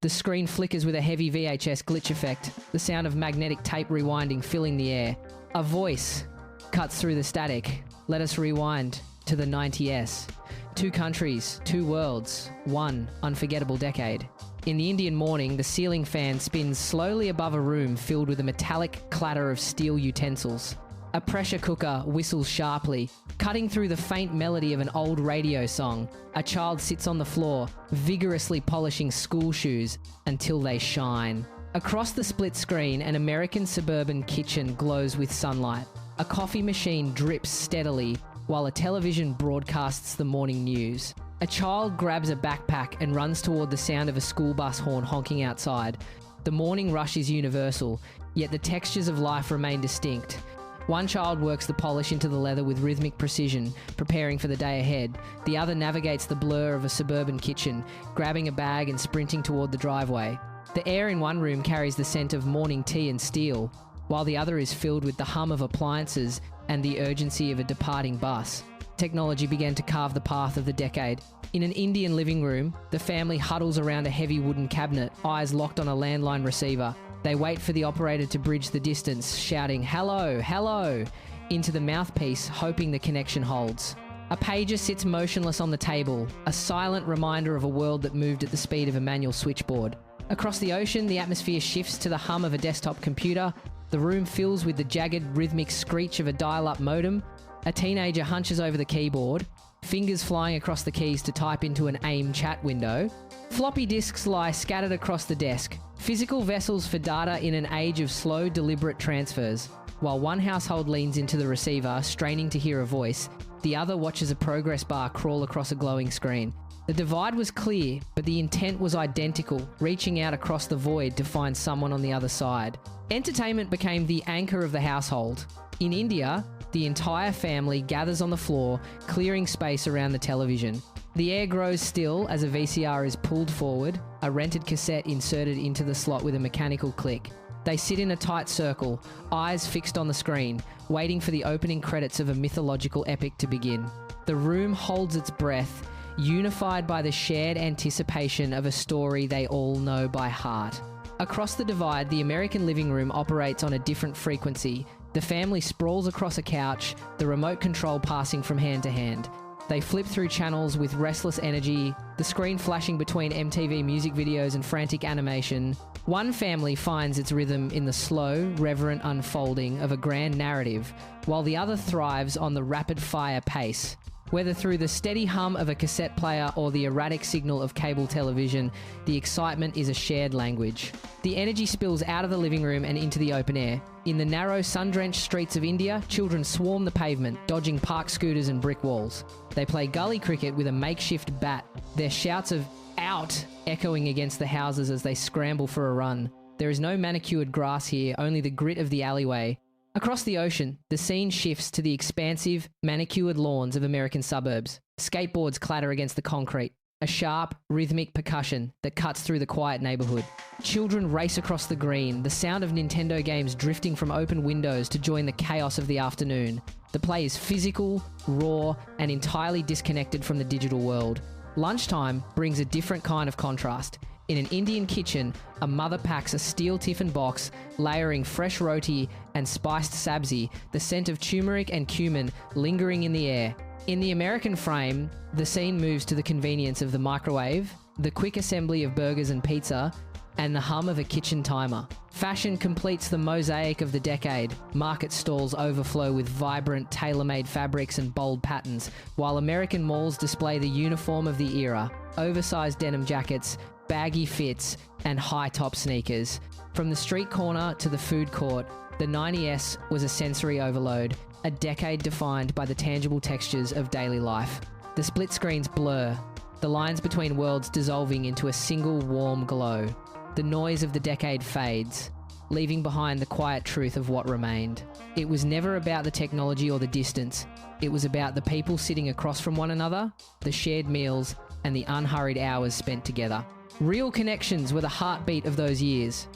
The screen flickers with a heavy VHS glitch effect, the sound of magnetic tape rewinding filling the air. A voice cuts through the static. Let us rewind to the 90s. 2 countries, 2 worlds, 1 unforgettable decade. In the Indian morning, the ceiling fan spins slowly above a room filled with a metallic clatter of steel utensils. A pressure cooker whistles sharply, cutting through the faint melody of an old radio song. A child sits on the floor, vigorously polishing school shoes until they shine. Across the split screen, an American suburban kitchen glows with sunlight. A coffee machine drips steadily while a television broadcasts the morning news. A child grabs a backpack and runs toward the sound of a school bus horn honking outside. The morning rush is universal, yet the textures of life remain distinct. One child works the polish into the leather with rhythmic precision, preparing for the day ahead. The other navigates the blur of a suburban kitchen, grabbing a bag and sprinting toward the driveway. The air in one room carries the scent of morning tea and steel, while the other is filled with the hum of appliances and the urgency of a departing bus. Technology began to carve the path of the decade. In an Indian living room, the family huddles around a heavy wooden cabinet, eyes locked on a landline receiver. They wait for the operator to bridge the distance, shouting, "Hello, hello," into the mouthpiece, hoping the connection holds. A pager sits motionless on the table, a silent reminder of a world that moved at the speed of a manual switchboard. Across the ocean, the atmosphere shifts to the hum of a desktop computer. The room fills with the jagged, rhythmic screech of a dial-up modem. A teenager hunches over the keyboard, fingers flying across the keys to type into an AIM chat window. Floppy disks lie scattered across the desk, physical vessels for data in an age of slow, deliberate transfers. While one household leans into the receiver, straining to hear a voice, the other watches a progress bar crawl across a glowing screen. The divide was clear, but the intent was identical, reaching out across the void to find someone on the other side. Entertainment became the anchor of the household. In India, the entire family gathers on the floor, clearing space around the television. The air grows still as a VCR is pulled forward, a rented cassette inserted into the slot with a mechanical click. They sit in a tight circle, eyes fixed on the screen, waiting for the opening credits of a mythological epic to begin. The room holds its breath, unified by the shared anticipation of a story they all know by heart. Across the divide, the American living room operates on a different frequency. The family sprawls across a couch, the remote control passing from hand to hand. They flip through channels with restless energy, the screen flashing between MTV music videos and frantic animation. One family finds its rhythm in the slow, reverent unfolding of a grand narrative, while the other thrives on the rapid-fire pace. Whether through the steady hum of a cassette player or the erratic signal of cable television, the excitement is a shared language. The energy spills out of the living room and into the open air. In the narrow, sun-drenched streets of India, children swarm the pavement, dodging park scooters and brick walls. They play gully cricket with a makeshift bat, their shouts of "out" echoing against the houses as they scramble for a run. There is no manicured grass here, only the grit of the alleyway. Across the ocean, the scene shifts to the expansive, manicured lawns of American suburbs. Skateboards clatter against the concrete, a sharp, rhythmic percussion that cuts through the quiet neighborhood. Children race across the green, the sound of Nintendo games drifting from open windows to join the chaos of the afternoon. The play is physical, raw, and entirely disconnected from the digital world. Lunchtime brings a different kind of contrast. In an Indian kitchen, a mother packs a steel tiffin box, layering fresh roti and spiced sabzi, the scent of turmeric and cumin lingering in the air. In the American frame, the scene moves to the convenience of the microwave, the quick assembly of burgers and pizza, and the hum of a kitchen timer. Fashion completes the mosaic of the decade. Market stalls overflow with vibrant, tailor-made fabrics and bold patterns, while American malls display the uniform of the era: oversized denim jackets, baggy fits, and high-top sneakers. From the street corner to the food court, the 90s was a sensory overload, a decade defined by the tangible textures of daily life. The split screens blur, the lines between worlds dissolving into a single warm glow. The noise of the decade fades, leaving behind the quiet truth of what remained. It was never about the technology or the distance. It was about the people sitting across from one another, the shared meals, and the unhurried hours spent together. Real connections were the heartbeat of those years.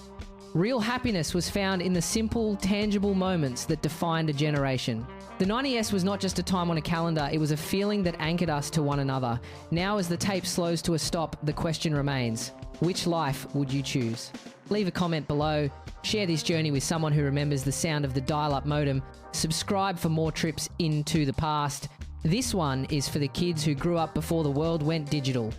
Real happiness was found in the simple, tangible moments that defined a generation. The 90s was not just a time on a calendar, it was a feeling that anchored us to one another. Now, as the tape slows to a stop, the question remains: Which life would you choose? Leave a comment below, share this journey with someone who remembers the sound of the dial-up modem, subscribe for more trips into the past. This one is for the kids who grew up before the world went digital.